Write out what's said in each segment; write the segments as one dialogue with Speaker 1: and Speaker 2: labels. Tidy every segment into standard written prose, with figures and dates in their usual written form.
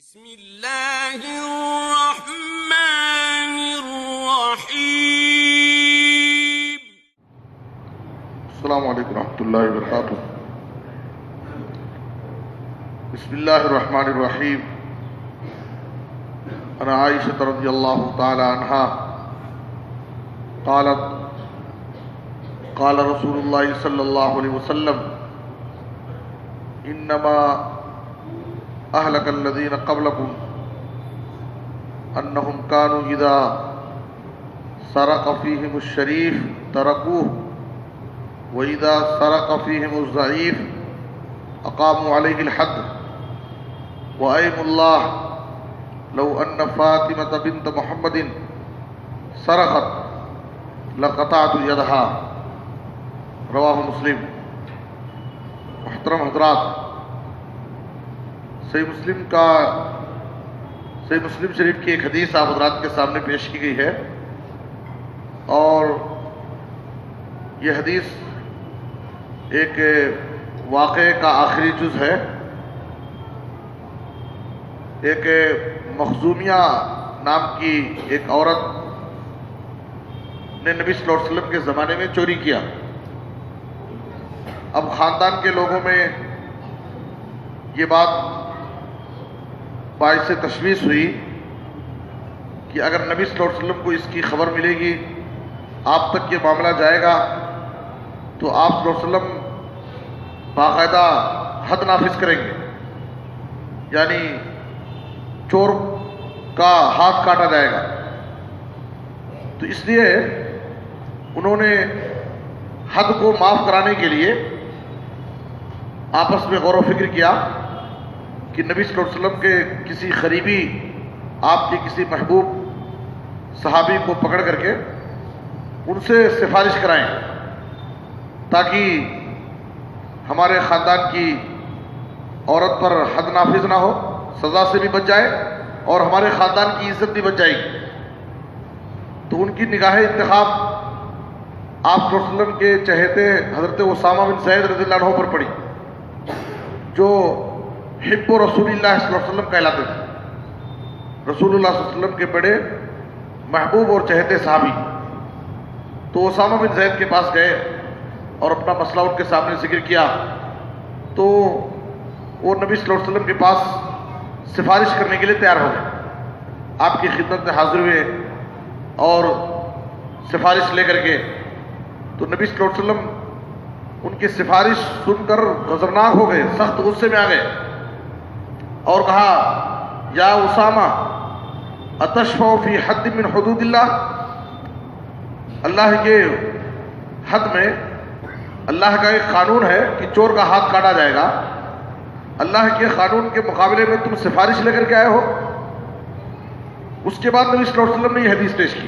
Speaker 1: بسم اللہ الرحمن الرحیم۔
Speaker 2: السلام علیکم ورحمۃ اللہ وبرکاتہ۔ بسم اللہ الرحمن الرحیم۔ عن عائشہ رضی اللہ تعالی عنہا قالت قال رسول اللہ صلی اللہ علیہ وسلم انما اہلک الذین قبلکم انہم کانوا اذا سرق فیہم الشریف ترکوہ وَإِذَا سَرَقَ فِيهِمُ الضَّعِيفُ أَقَامُوا عَلَيْهِ الْحَدَّ وَأَيْمُ اللَّهِ لَوْ أَنَّ فَاطِمَةَ بِنْتَ مُحَمَّدٍ سَرَقَتْ لَقَطَعْتُ يَدَهَا۔ رواہ مسلم۔ محترم حضرات، صحیح مسلم شریف کی ایک حدیث آپ حضرات کے سامنے پیش کی گئی ہے، اور یہ حدیث ایک واقعے کا آخری جز ہے۔ ایک مخزومیہ نام کی ایک عورت نے نبی صلی اللہ علیہ وسلم کے زمانے میں چوری کیا۔ اب خاندان کے لوگوں میں یہ بات باعث تشویش ہوئی کہ اگر نبی صلی اللہ علیہ وسلم کو اس کی خبر ملے گی، آپ تک یہ معاملہ جائے گا، تو آپ صلی اللہ علیہ وسلم باقاعدہ حد نافذ کریں گے، یعنی چور کا ہاتھ کاٹا جائے گا۔ تو اس لیے انہوں نے حد کو معاف کرانے کے لیے آپس میں غور و فکر کیا کہ نبی صلی اللہ علیہ وسلم کے کسی قریبی، آپ کے کسی محبوب صحابی کو پکڑ کر کے ان سے سفارش کرائیں تاکہ ہمارے خاندان کی عورت پر حد نافذ نہ ہو، سزا سے بھی بچ جائے اور ہمارے خاندان کی عزت بھی بچ جائے گی۔ تو ان کی نگاہ انتخاب آپ صلی اللہ علیہ وسلم کے چہیتے حضرت اسامہ بن زید رضی اللہ عنہ پر پڑی، جو حب رسول اللہ صلی اللہ علیہ وسلم کہلاتے تھے، رسول اللہ صلی اللہ علیہ وسلم کے بڑے محبوب اور چہیتے صحابی۔ تو اسامہ بن زید کے پاس گئے اور اپنا مسئلہ ان کے سامنے ذکر کیا، تو وہ نبی صلی اللہ علیہ وسلم کے پاس سفارش کرنے کے لیے تیار ہو گئے، آپ کی خدمت میں حاضر ہوئے اور سفارش لے کر کے۔ تو نبی صلی اللہ علیہ وسلم ان کی سفارش سن کر غضبناک ہو گئے، سخت غصے میں آ گئے اور کہا یا اسامہ اتشفع فی حد من حدود اللہ، اللہ کے حد میں اللہ کا ایک قانون ہے کہ چور کا ہاتھ کاٹا جائے گا، اللہ کے قانون کے مقابلے میں تم سفارش لے کر کے آئے ہو۔ اس کے بعد نبی صلی اللہ علیہ وسلم نے یہ حدیث پیش کی۔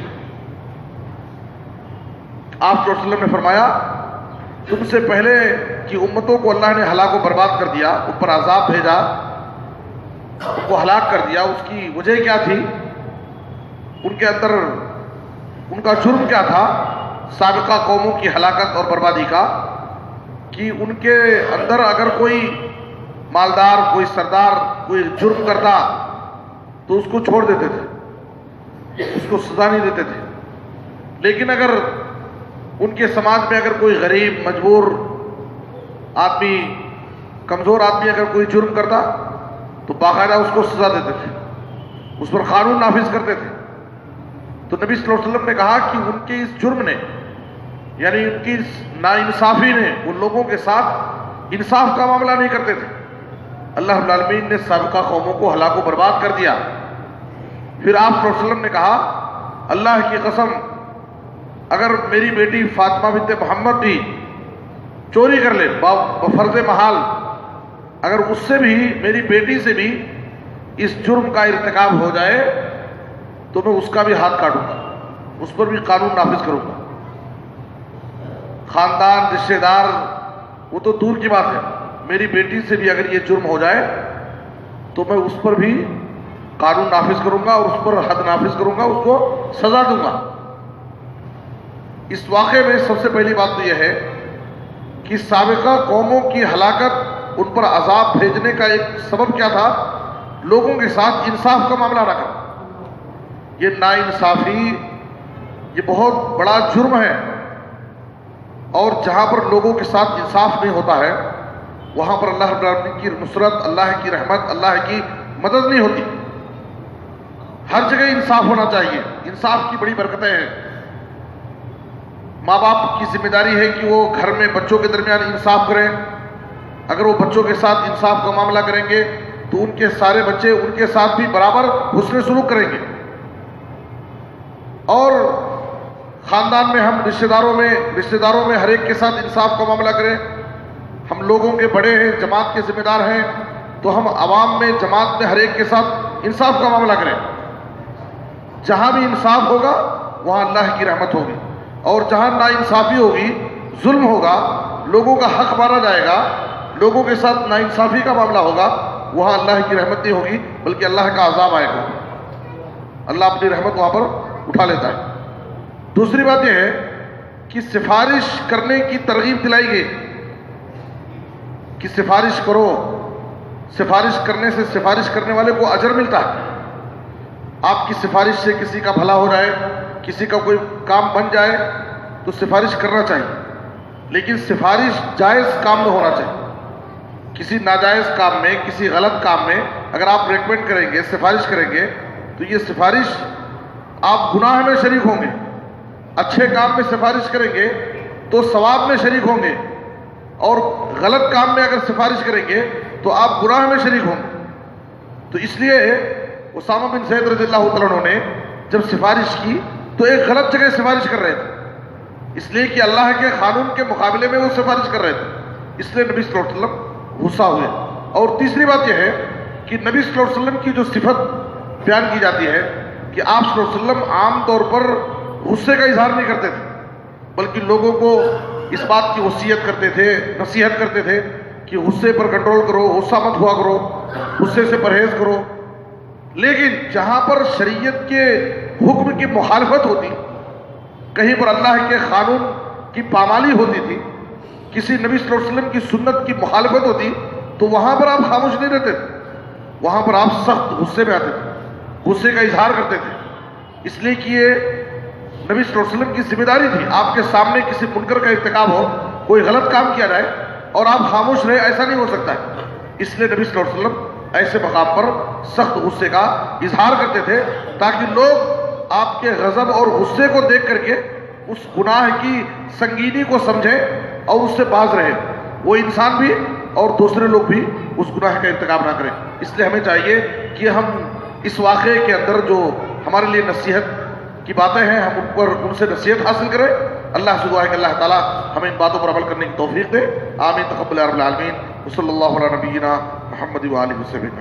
Speaker 2: آپ صلی اللہ علیہ وسلم نے فرمایا تم سے پہلے کی امتوں کو اللہ نے ہلاک و برباد کر دیا، اوپر عذاب بھیجا، ان کو ہلاک کر دیا۔ اس کی وجہ کیا تھی؟ ان کے اندر ان کا جرم کیا تھا؟ سابقہ قوموں کی ہلاکت اور بربادی کا، کہ ان کے اندر اگر کوئی مالدار، کوئی سردار کوئی جرم کرتا تو اس کو چھوڑ دیتے تھے، اس کو سزا نہیں دیتے تھے، لیکن اگر ان کے سماج میں اگر کوئی غریب، مجبور آدمی، کمزور آدمی اگر کوئی جرم کرتا تو باقاعدہ اس کو سزا دیتے تھے، اس پر قانون نافذ کرتے تھے۔ تو نبی صلی اللہ علیہ وسلم نے کہا کہ ان کے اس جرم نے، یعنی ان کی ناانصافی نے ان لوگوں کے ساتھ انصاف کا معاملہ نہیں کرتے تھے۔ اللہ رب العالمین نے سابقہ قوموں کو ہلاک و برباد کر دیا۔ پھر آپ صلی اللہ علیہ وسلم نے کہا اللہ کی قسم اگر میری بیٹی فاطمہ بنت محمد بھی چوری کر لے بفرض محال، اگر اس سے بھی، میری بیٹی سے بھی اس جرم کا ارتکاب ہو جائے تو میں اس کا بھی ہاتھ کاٹوں گا، اس پر بھی قانون نافذ کروں گا۔ خاندان، رشتہ دار وہ تو دور کی بات ہے، میری بیٹی سے بھی اگر یہ جرم ہو جائے تو میں اس پر بھی قانون نافذ کروں گا اور اس پر حد نافذ کروں گا، اس کو سزا دوں گا۔ اس واقعے میں سب سے پہلی بات تو یہ ہے کہ سابقہ قوموں کی ہلاکت، ان پر عذاب بھیجنے کا ایک سبب کیا تھا لوگوں کے ساتھ انصاف کا معاملہ نہ کریں۔ یہ ناانصافی یہ بہت بڑا جرم ہے، اور جہاں پر لوگوں کے ساتھ انصاف نہیں ہوتا ہے وہاں پر اللہ رب العالمین کی نصرت، اللہ کی رحمت، اللہ کی مدد نہیں ہوتی۔ ہر جگہ انصاف ہونا چاہیے، انصاف کی بڑی برکتیں ہیں۔ ماں باپ کی ذمہ داری ہے کہ وہ گھر میں بچوں کے درمیان انصاف کریں۔ اگر وہ بچوں کے ساتھ انصاف کا معاملہ کریں گے تو ان کے سارے بچے ان کے ساتھ بھی برابر حسن سلوک کریں گے۔ اور خاندان میں ہم رشتہ داروں میں ہر ایک کے ساتھ انصاف کا معاملہ کریں۔ ہم لوگوں کے بڑے ہیں، جماعت کے ذمہ دار ہیں، تو ہم عوام میں، جماعت میں ہر ایک کے ساتھ انصاف کا معاملہ کریں۔ جہاں بھی انصاف ہوگا وہاں اللہ کی رحمت ہوگی، اور جہاں ناانصافی ہوگی، ظلم ہوگا، لوگوں کا حق مارا جائے گا، لوگوں کے ساتھ ناانصافی کا معاملہ ہوگا، وہاں اللہ کی رحمت نہیں ہوگی بلکہ اللہ کا عذاب آئے گا۔ اللہ اپنی رحمت وہاں پر اٹھا لیتا ہے۔ دوسری بات یہ ہے کہ سفارش کرنے کی ترغیب دلائی گئی کہ سفارش کرو، سفارش کرنے سے سفارش کرنے والے کو اجر ملتا ہے۔ آپ کی سفارش سے کسی کا بھلا ہو جائے، کسی کا کوئی کام بن جائے تو سفارش کرنا چاہیے، لیکن سفارش جائز کام میں ہونا چاہیے۔ کسی ناجائز کام میں، کسی غلط کام میں اگر آپ ریکمینڈ کریں گے، سفارش کریں گے تو یہ سفارش آپ گناہ میں شریک ہوں گے۔ اچھے کام میں سفارش کریں گے تو ثواب میں شریک ہوں گے، اور غلط کام میں اگر سفارش کریں گے تو آپ گناہ میں شریک ہوں گے۔ تو اس لیے اسامہ بن زید رضی اللہ تعالیٰ عنہ نے جب سفارش کی تو ایک غلط جگہ سفارش کر رہے تھے، اس لیے کہ اللہ کے قانون کے مقابلے میں وہ سفارش کر رہے تھے، اس لیے نبی صلی اللہ علیہ وسلم غصہ ہوئے۔ اور تیسری بات یہ ہے کہ نبی صلی اللہ علیہ وسلم کی جو صفت بیان کی جاتی ہے کہ آپ صلی اللہ علیہ وسلم عام طور پر غصے کا اظہار نہیں کرتے تھے، بلکہ لوگوں کو اس بات کی وصیت کرتے تھے، نصیحت کرتے تھے کہ غصے پر کنٹرول کرو، غصہ مت ہوا کرو، غصے سے پرہیز کرو۔ لیکن جہاں پر شریعت کے حکم کی مخالفت ہوتی، کہیں پر اللہ کے قانون کی پامالی ہوتی تھی، کسی نبی صلی اللہ علیہ وسلم کی سنت کی مخالفت ہوتی، تو وہاں پر آپ خاموش نہیں رہتے تھے، وہاں پر آپ سخت غصے میں آتے تھے، غصے کا اظہار کرتے تھے، اس لیے کہ یہ نبی صلی اللہ علیہ وسلم کی ذمہ داری تھی۔ آپ کے سامنے کسی منکر کا ارتکاب ہو، کوئی غلط کام کیا جائے اور آپ خاموش رہے، ایسا نہیں ہو سکتا ہے۔ اس لیے نبی صلی اللہ علیہ وسلم ایسے مقام پر سخت غصے کا اظہار کرتے تھے تاکہ لوگ آپ کے غضب اور غصے کو دیکھ کر کے اس گناہ کی سنگینی کو سمجھیں اور اس سے باز رہیں، وہ انسان بھی اور دوسرے لوگ بھی اس گناہ کا ارتکاب نہ کریں۔ اس لیے ہمیں چاہیے کہ ہم اس واقعے کے اندر جو ہمارے لیے نصیحت کی باتیں ہیں ہم ان سے نصیحت حاصل کریں۔ اللہ سے دعا ہے کہ اللہ تعالیٰ ہمیں ان باتوں پر عمل کرنے کی توفیق دے۔ آمین، تقبل یا رب العالمین۔ صلی اللہ علیہ نبینا محمد و آلہ وسلم۔